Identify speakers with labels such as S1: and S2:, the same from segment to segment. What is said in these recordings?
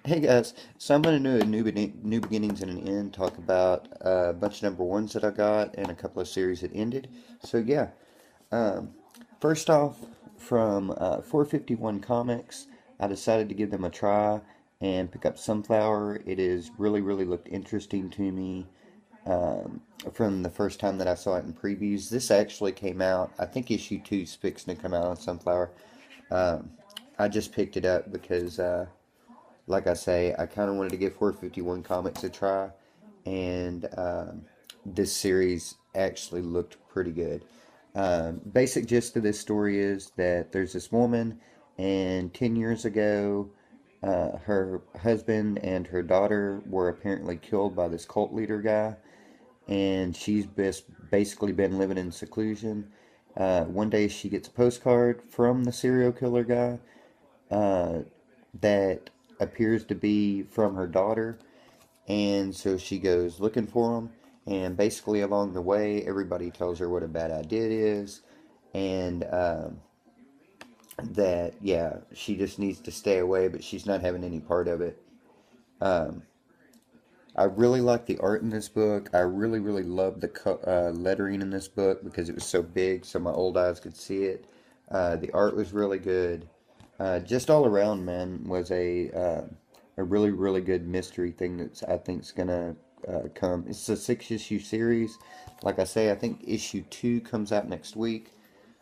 S1: Hey guys, so I'm going to do a new beginnings and an end, talk about a bunch of number ones that I got and a couple of series that ended. So yeah, um, first off, from 451 Comics, I decided to give them a try and pick up Sunflower. It has really looked interesting to me um, from the first time that I saw it in previews. This actually came out, I think issue 2 is fixing to come out on Sunflower. Um, I just picked it up because like I say, I kind of wanted to give 451 Comics a try, and this series actually looked pretty good. Basic gist of this story is that there's this woman, and 10 years ago, her husband and her daughter were apparently killed by this cult leader guy, and she's basically been living in seclusion. One day she gets a postcard from the serial killer guy uh, that appears to be from her daughter, and so she goes looking for him. And basically, along the way, everybody tells her what a bad idea it is, and that yeah, she just needs to stay away, but she's not having any part of it. Um, I really like the art in this book. I really love the lettering in this book because it was so big, so my old eyes could see it. The art was really good. Just all around, man, was a really good mystery thing that I think is gonna come. It's a 6 issue series. Like I say, I think issue 2 comes out next week.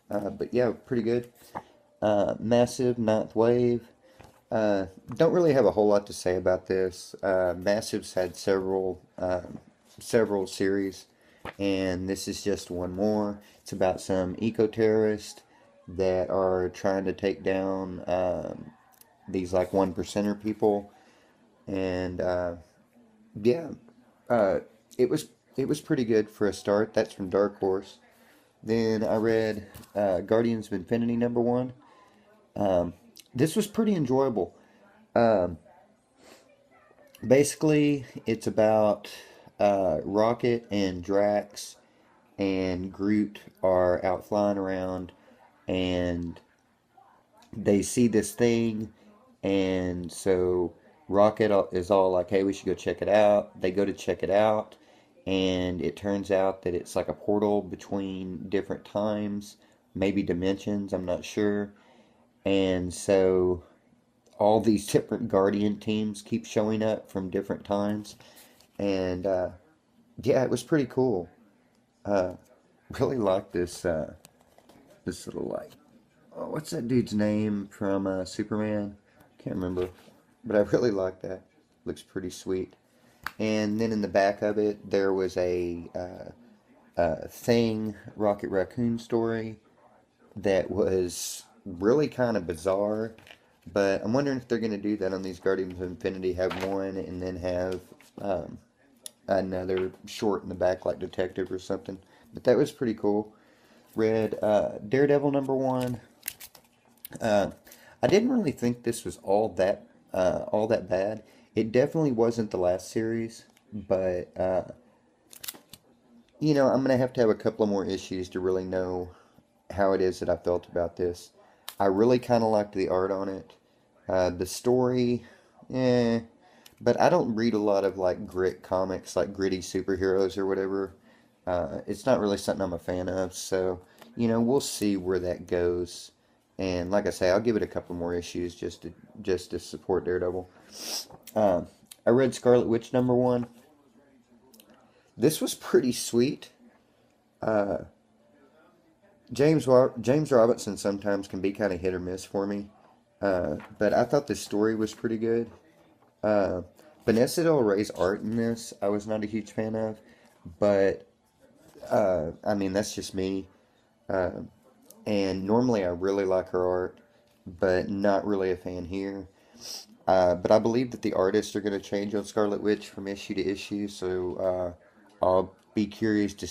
S1: But yeah, pretty good. Massive Ninth Wave. Uh, don't really have a whole lot to say about this. Massive's had several series, and this is just one more. It's about some eco-terrorists that are trying to take down these like one percenter people, and yeah, uh, it was it was pretty good for a start. That's from Dark Horse. Then I read Guardians of Infinity #1. Um, this was pretty enjoyable. Um, Basically, it's about Rocket and Drax and Groot are out flying around, and they see this thing, and so Rocket is all like, "Hey, we should go check it out." They go to check it out, and it turns out that it's like a portal between different times, maybe dimensions. I'm not sure. And so all these different Guardian teams keep showing up from different times, and yeah, it was pretty cool. Uh, really like this little like, oh, what's that dude's name from Superman? Can't remember, but I really like that. Looks pretty sweet. And then in the back of it, there was a Thing Rocket Raccoon story that was really kind of bizarre. But I'm wondering if they're going to do that on these Guardians of Infinity. Have one and then have um, another short in the back, like Detective or something. But that was pretty cool. Read Daredevil #1. Uh, I didn't really think this was all that bad. It definitely wasn't the last series, but I'm gonna have to have a couple of more issues to really know how it is that I felt about this. I really kind of liked the art on it. The story, eh, but I don't read a lot of like grit comics, like gritty superheroes or whatever. It's not really something I'm a fan of, so we'll see where that goes. And like I say, I'll give it a couple more issues just to support Daredevil. Um, I read Scarlet Witch #1. This was pretty sweet. Uh, James Robinson sometimes can be kind of hit or miss for me, but I thought the story was pretty good. Uh, Vanessa Del Rey's art in this, I was not a huge fan of, but I mean that's just me. Uh, and normally I really like her art, but not really a fan here. But I believe that the artists are going to change on Scarlet Witch from issue to issue, so I'll be curious to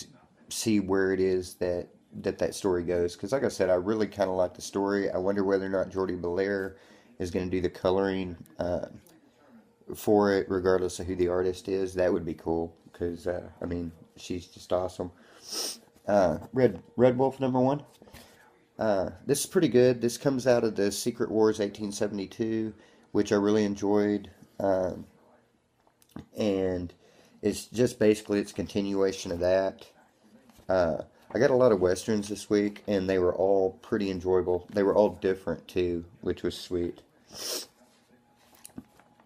S1: see where it is that story goes. Because, like I said, I really kind of like the story. I wonder whether or not Jordi Belair is going to do the coloring for it, regardless of who the artist is. That would be cool. Because I mean, she's just awesome. Red Wolf #1. This is pretty good. This comes out of the Secret Wars 1872, which I really enjoyed. um, and it's just basically it's a continuation of that. Uh, I got a lot of westerns this week, and they were all pretty enjoyable. They were all different too, which was sweet.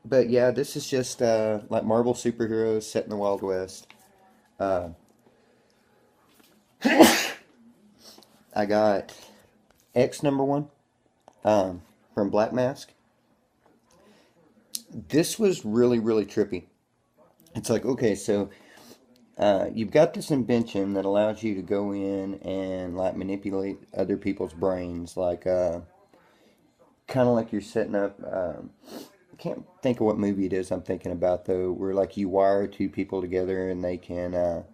S1: But yeah, this is just like Marvel superheroes set in the Wild West. Uh, I got X number one from Black Mask. This was really, really trippy. It's like, okay, so you've got this invention that allows you to go in and like manipulate other people's brains, like kind of like you're setting up. I can't think of what movie it is I'm thinking about though, where like you wire two people together and they can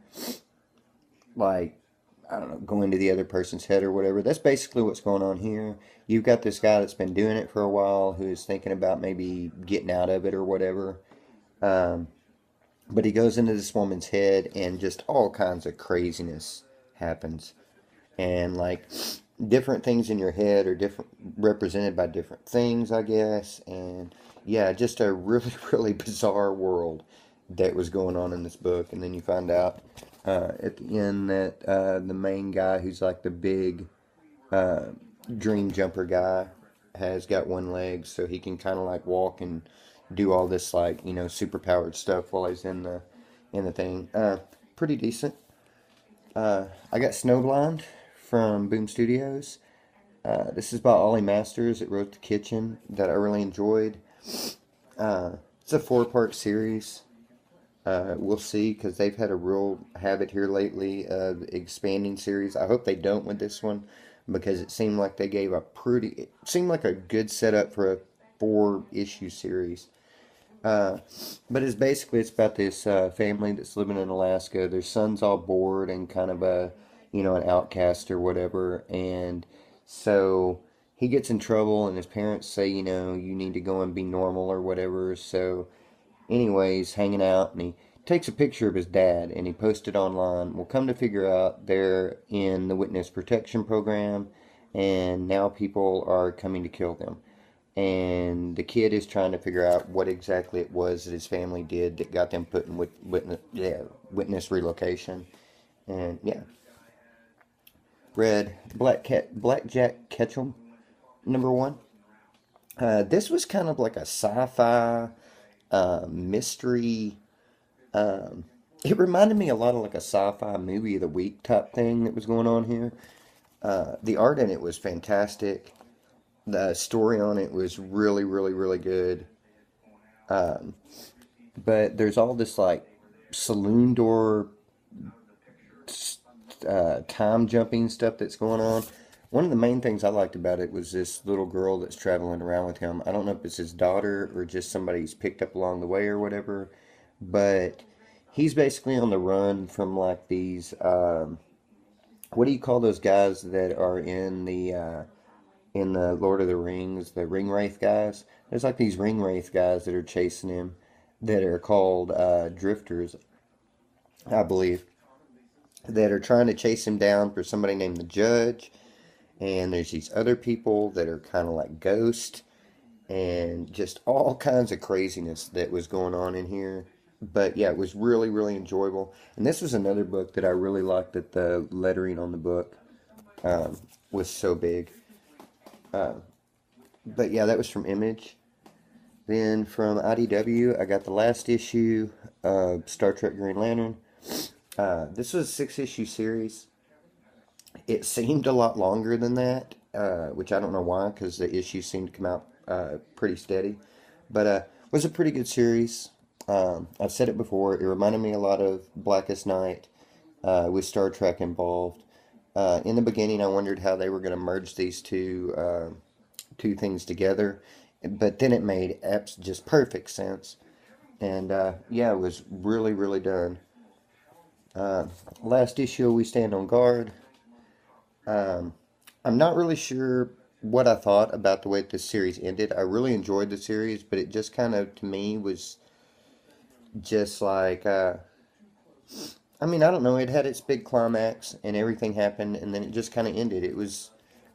S1: like I don't know, go into the other person's head or whatever. That's basically what's going on here. You've got this guy that's been doing it for a while who is thinking about maybe getting out of it or whatever. Um, but he goes into this woman's head and just all kinds of craziness happens. And like different things in your head are different represented by different things, I guess. And yeah, just a really, really bizarre world that was going on in this book. And then you find out at the end that the main guy, who's like the big uh, dream jumper guy, has got one leg, so he can kind of like walk and do all this like super powered stuff while he's in the thing. Pretty decent. I got Snowblind from Boom Studios. This is by Ollie Masters. It wrote The Kitchen that I really enjoyed. It's a four-part series. We'll see because they've had a real habit here lately of expanding series. I hope they don't with this one because it seemed like they gave it seemed like a good setup for a four-issue series. Uh, but it's about this family that's living in Alaska. Their son's all bored and kind of an outcast or whatever. And so he gets in trouble, and his parents say, you need to go and be normal or whatever. So, anyways, hanging out, and he takes a picture of his dad and he posts it online. We'll come to figure out they're in the witness protection program, and now people are coming to kill them, and the kid is trying to figure out what exactly it was that his family did that got them put in witness relocation. And yeah, read Blackjack Ketchum number one. This was kind of like a sci-fi mystery. Um, it reminded me a lot of like a sci-fi movie of the week type thing that was going on here. The art in it was fantastic. The story on it was really, really, really good. Um, but there's all this like saloon door time jumping stuff that's going on. One of the main things I liked about it was this little girl that's traveling around with him. I don't know if it's his daughter or just somebody he's picked up along the way or whatever, but he's basically on the run from like these what do you call those guys that are in the Lord of the Rings, the ring wraith guys? There's like these ring wraith guys that are chasing him that are called drifters, I believe, that are trying to chase him down for somebody named the Judge. And there's these other people that are kind of like ghosts, and just all kinds of craziness that was going on in here. But yeah, it was really, really enjoyable. And this was another book that I really liked, that the lettering on the book was so big. Uh, but yeah, that was from Image. Then from IDW, I got the last issue of Star Trek Green Lantern. This was a six-issue series. It seemed a lot longer than that, which I don't know why, because the issues seemed to come out pretty steady. But it was a pretty good series. I've said it before. It reminded me a lot of Blackest Night with Star Trek involved. In the beginning, I wondered how they were going to merge these two things together, but then it made just perfect sense. And yeah, it was really, really done. Uh, Last issue, We Stand on Guard. Um, I'm not really sure what I thought about the way this series ended. I really enjoyed the series, but it just kind of, to me, was just like, I mean, I don't know. It had its big climax and everything happened, and then it just kind of ended.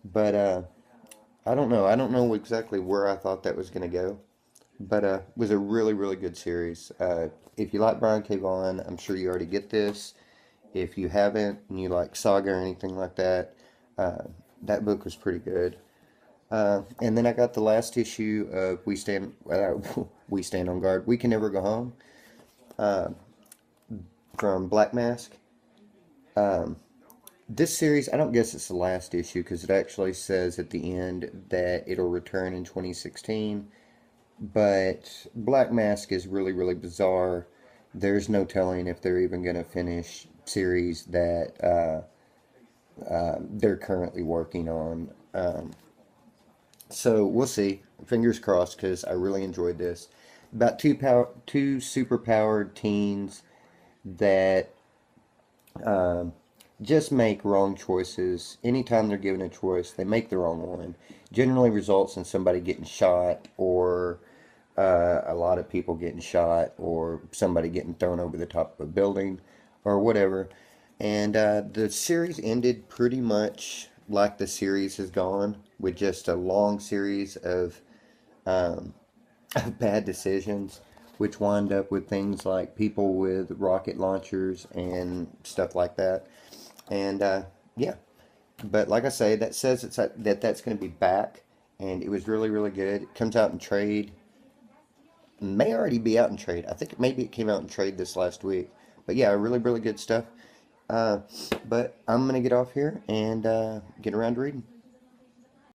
S1: But I don't know. I don't know exactly where I thought that was going to go. But it was a really, really good series. If you like Brian K. Vaughan, I'm sure you already get this. If you haven't and you like Saga or anything like that, uh, that book was pretty good. And then I got the last issue of We Stand on Guard. We Can Never Go Home from Black Mask. Um, this series, I don't guess it's the last issue because it actually says at the end that it'll return in 2016. But Black Mask is really, really bizarre. There's no telling if they're even going to finish series that they're currently working on. So we'll see. Fingers crossed because I really enjoyed this. About two super powered teens that um, just make wrong choices. Anytime they're given a choice, they make the wrong one. Generally results in somebody getting shot or a lot of people getting shot or somebody getting thrown over the top of a building or whatever. And the series ended pretty much like the series has gone, with just a long series um, of bad decisions, which wind up with things like people with rocket launchers and stuff like that. And yeah, but like I say, that says that's going to be back, and it was really, really good. It comes out in trade, may already be out in trade. I think maybe it came out in trade this last week. But yeah, really, really good stuff. Uh, but I'm gonna get off here and get around to reading.